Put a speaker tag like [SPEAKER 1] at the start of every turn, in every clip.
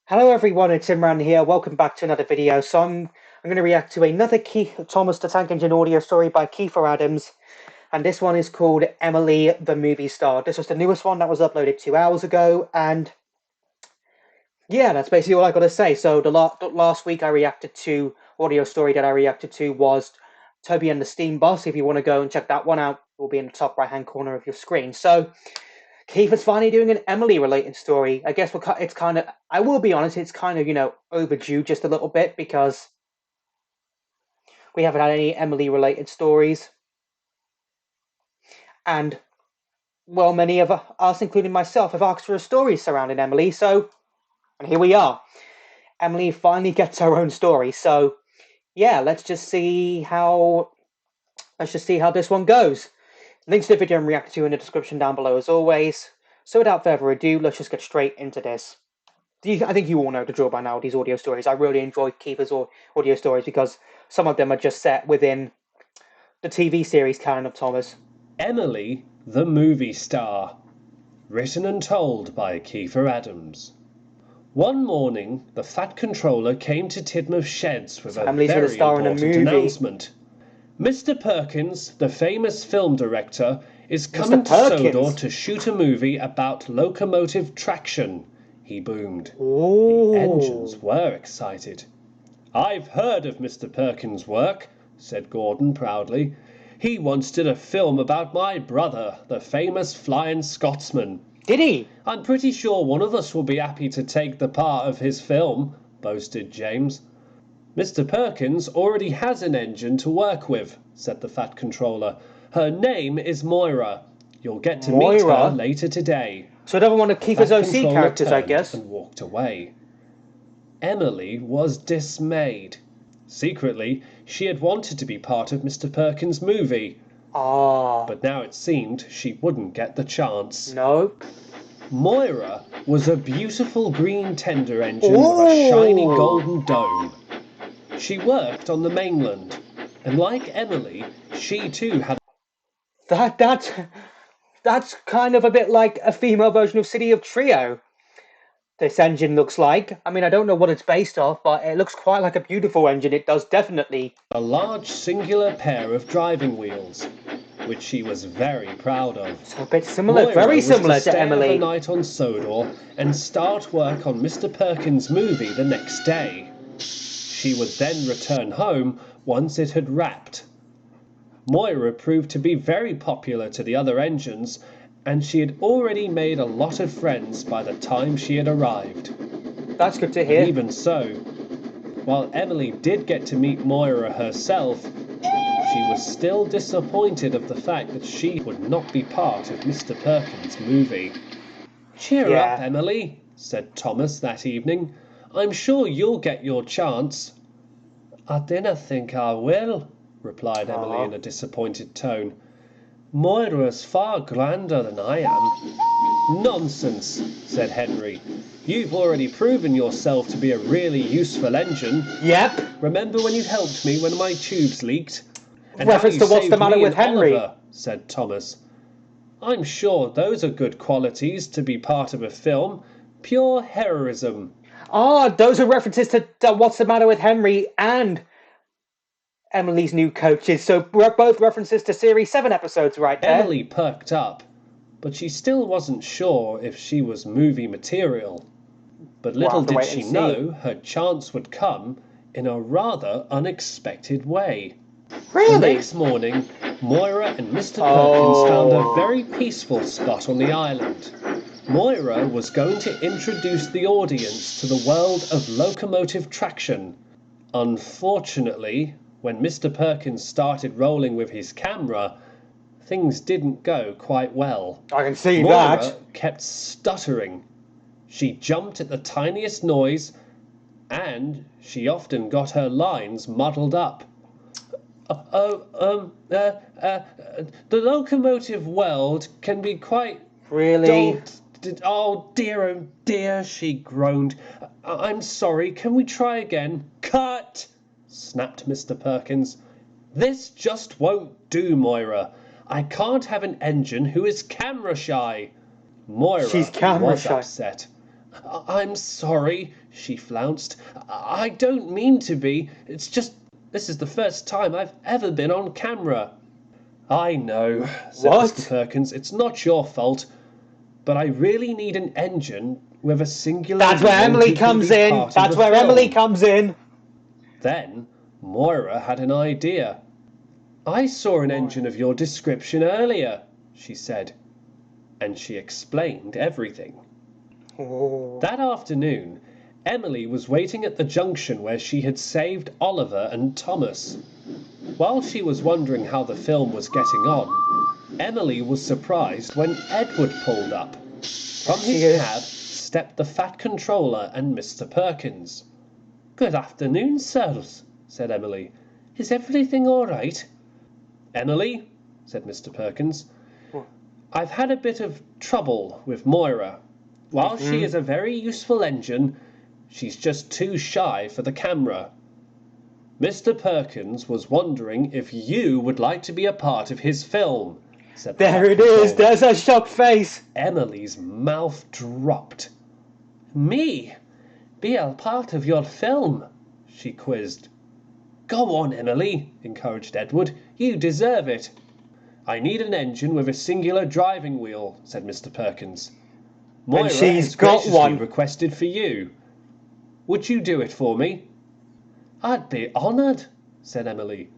[SPEAKER 1] Hello everyone, it's Imran here. Welcome back to another video. I'm going to react to another Thomas the Tank Engine audio story by Kiefer Adams, and this one is called Emily the Movie Star. This was the newest one that was uploaded 2 hours ago, and yeah, that's basically all I got to say. So the last week I reacted to audio story that I reacted to was Toby and the Steam Boss. If you want to go and check that one out, it will be in the top right hand corner of your screen. So Keith is finally doing an Emily related story. I guess it's kind of, I will be honest, it's kind of, overdue just a little bit because we haven't had any Emily related stories. And, well, many of us, including myself, have asked for a story surrounding Emily. And here we are. Emily finally gets her own story. So, yeah, let's just see how this one goes. Links to the video I'm reacting to in the description down below as always. So without further ado, let's just get straight into this. I think you all know the drill by now, these audio stories. I really enjoy Keeper's audio stories because some of them are just set within the TV series canon of Thomas.
[SPEAKER 2] Emily, the Movie Star. Written and told by Kiefer Adams. One morning, the Fat Controller came to Tidmouth Sheds with a very important announcement. Mr. Perkins, the famous film director, is coming to Sodor to shoot a movie about locomotive traction, he boomed.
[SPEAKER 1] Ooh.
[SPEAKER 2] The engines were excited. I've heard of Mr. Perkins' work, said Gordon proudly. He once did a film about my brother, the famous Flying Scotsman.
[SPEAKER 1] Did he?
[SPEAKER 2] I'm pretty sure one of us will be happy to take the part of his film, boasted James. Mr. Perkins already has an engine to work with, said the Fat Controller. Her name is Moira. You'll get to meet her later today.
[SPEAKER 1] So another one of Kiefer's OC characters, I guess.
[SPEAKER 2] And walked away. Emily was dismayed. Secretly, she had wanted to be part of Mr. Perkins' movie. But now it seemed she wouldn't get the chance.
[SPEAKER 1] Nope.
[SPEAKER 2] Moira was a beautiful green tender engine with a shiny golden dome. She worked on the mainland, and like Emily, she too had...
[SPEAKER 1] That's kind of a bit like a female version of City of Trio. This engine looks like. I mean, I don't know what it's based off, but it looks quite like a beautiful engine. It does definitely.
[SPEAKER 2] A large singular pair of driving wheels, which she was very proud of.
[SPEAKER 1] So a bit similar, very similar to Emily.
[SPEAKER 2] Stay overnight on Sodor and start work on Mr. Perkins' movie the next day. She would then return home once it had wrapped. Moira proved to be very popular to the other engines, and she had already made a lot of friends by the time she had arrived.
[SPEAKER 1] That's good to hear.
[SPEAKER 2] But even so, while Emily did get to meet Moira herself, she was still disappointed of the fact that she would not be part of Mr. Perkins' movie. Cheer up, Emily, said Thomas that evening. I'm sure you'll get your chance. I dinna think I will, replied Emily in a disappointed tone. Moira's far grander than I am. Nonsense, said Henry. You've already proven yourself to be a really useful engine.
[SPEAKER 1] Yep.
[SPEAKER 2] Remember when you helped me when my tubes leaked?
[SPEAKER 1] And reference to what's the matter with Henry,
[SPEAKER 2] Oliver, said Thomas. I'm sure those are good qualities to be part of a film. Pure heroism.
[SPEAKER 1] Those are references to What's the Matter with Henry and Emily's new coaches. So both references to Series 7 episodes right there.
[SPEAKER 2] Emily perked up, but she still wasn't sure if she was movie material. But little did she know her chance would come in a rather unexpected way.
[SPEAKER 1] Really?
[SPEAKER 2] The next morning, Moira and Mr. Perkins found a very peaceful spot on the island. Moira was going to introduce the audience to the world of locomotive traction. Unfortunately, when Mr. Perkins started rolling with his camera, things didn't go quite well.
[SPEAKER 1] I can see
[SPEAKER 2] Moira
[SPEAKER 1] that.
[SPEAKER 2] Kept stuttering. She jumped at the tiniest noise, and she often got her lines muddled up. The locomotive world can be quite...
[SPEAKER 1] Really?
[SPEAKER 2] Oh dear, she groaned. I'm sorry, can we try again? Cut! Snapped Mr. Perkins. This just won't do, Moira. I can't have an engine who is camera shy. Moira was upset. I'm sorry, she flounced. I don't mean to be. It's just this is the first time I've ever been on camera. I know, said Mr.
[SPEAKER 1] What?
[SPEAKER 2] Perkins. It's not your fault. But I really need an engine with a singular
[SPEAKER 1] That's where
[SPEAKER 2] wheel
[SPEAKER 1] Emily
[SPEAKER 2] who can
[SPEAKER 1] comes
[SPEAKER 2] be
[SPEAKER 1] in.
[SPEAKER 2] part of
[SPEAKER 1] That's
[SPEAKER 2] the
[SPEAKER 1] where Emily
[SPEAKER 2] film.
[SPEAKER 1] comes in.
[SPEAKER 2] Then Moira had an idea. I saw an engine of your description earlier, she said, and she explained everything.
[SPEAKER 1] Oh.
[SPEAKER 2] That afternoon, Emily was waiting at the junction where she had saved Oliver and Thomas. While she was wondering how the film was getting on, Emily was surprised when Edward pulled up. From his cab stepped the Fat Controller and Mr. Perkins. "Good afternoon, sirs," said Emily. "Is everything all right?" "Emily," said Mr. Perkins, "I've had a bit of trouble with Moira. While she is a very useful engine, she's just too shy for the camera. Mr. Perkins was wondering if you would like to be a part of his film," said the
[SPEAKER 1] There
[SPEAKER 2] Fat
[SPEAKER 1] it is.
[SPEAKER 2] Controller.
[SPEAKER 1] There's a shocked face.
[SPEAKER 2] Emily's mouth dropped. "Me? Be a part of your film?" she quizzed. "Go on, Emily," encouraged Edward. "You deserve it." "I need an engine with a singular driving wheel," said Mr. Perkins. "Moira
[SPEAKER 1] she's
[SPEAKER 2] has
[SPEAKER 1] got
[SPEAKER 2] graciously
[SPEAKER 1] one.
[SPEAKER 2] requested for you. Would you do it for me?" "I'd be honoured," said Emily.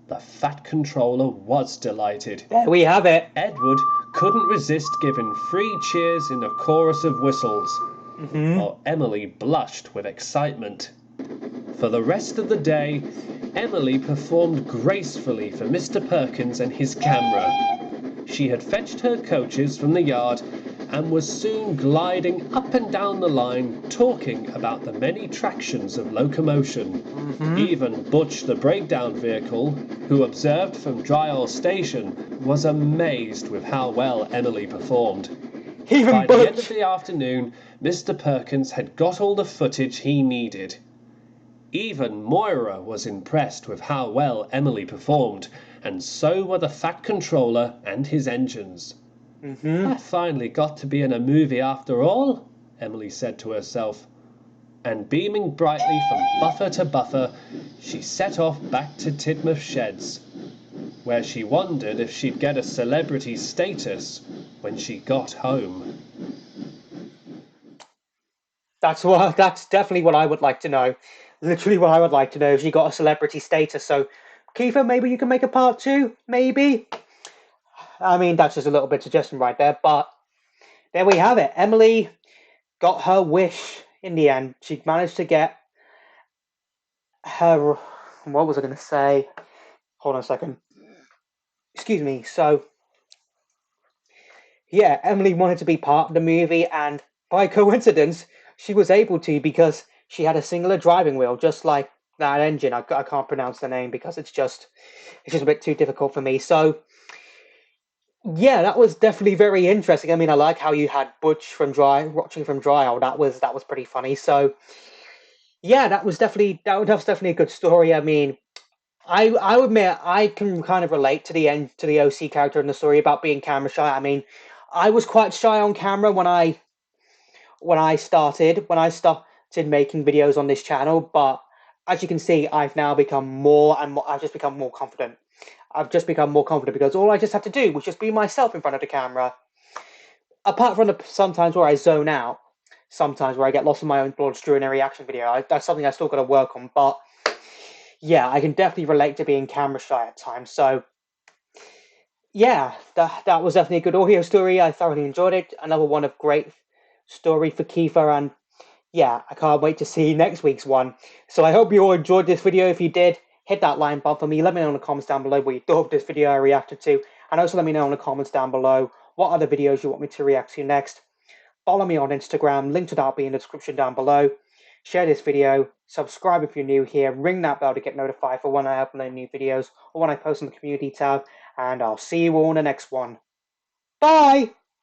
[SPEAKER 2] The Fat Controller was delighted.
[SPEAKER 1] There we have it.
[SPEAKER 2] Edward couldn't resist giving 3 cheers in a chorus of whistles, while Emily blushed with excitement. For the rest of the day, Emily performed gracefully for Mr. Perkins and his camera. She had fetched her coaches from the yard and was soon gliding up and down the line talking about the many tractions of locomotion. Even Butch the breakdown vehicle, who observed from Dryall Station, was amazed with how well Emily performed.
[SPEAKER 1] Even
[SPEAKER 2] By the end of
[SPEAKER 1] Butch.
[SPEAKER 2] the afternoon, Mr. Perkins had got all the footage he needed. Even Moira was impressed with how well Emily performed, and so were the Fat Controller and his engines. I finally got to be in a movie after all, Emily said to herself. And beaming brightly from buffer to buffer, she set off back to Tidmouth Sheds, where she wondered if she'd get a celebrity status when she got home.
[SPEAKER 1] That's definitely what I would like to know. Literally what I would like to know if she got a celebrity status. So, Kiefer, maybe you can make a part 2? Maybe? I mean, that's just a little bit of suggestion right there, but there we have it. Emily got her wish in the end. She managed to get her. What was I going to say? Hold on a second. Excuse me. So, yeah, Emily wanted to be part of the movie, and by coincidence, she was able to because she had a singular driving wheel, just like that engine. I can't pronounce the name because it's just a bit too difficult for me. So, yeah, that was definitely very interesting. I mean, I like how you had Butch from watching from Dryall. That was pretty funny. So, yeah, that was definitely a good story. I mean, I would admit I can kind of relate to the OC character in the story about being camera shy. I mean, I was quite shy on camera when I started making videos on this channel, but as you can see, I've now become more and more. I've just become more confident. I've just become more confident because all I just had to do was just be myself in front of the camera. Apart from the sometimes where I zone out, sometimes where I get lost in my own thoughts during a reaction video, that's something I still got to work on. But yeah, I can definitely relate to being camera shy at times. So yeah, that was definitely a good audio story. I thoroughly enjoyed it. Another one of great story for Kiefer, and yeah, I can't wait to see next week's one. So I hope you all enjoyed this video. If you did, hit that like button for me. Let me know in the comments down below what you thought of this video I reacted to, and also let me know in the comments down below what other videos you want me to react to next. Follow me on Instagram, link to that will be in the description down below. Share this video, subscribe if you're new here, ring that bell to get notified for when I upload new videos or when I post on the community tab, and I'll see you all in the next one. Bye!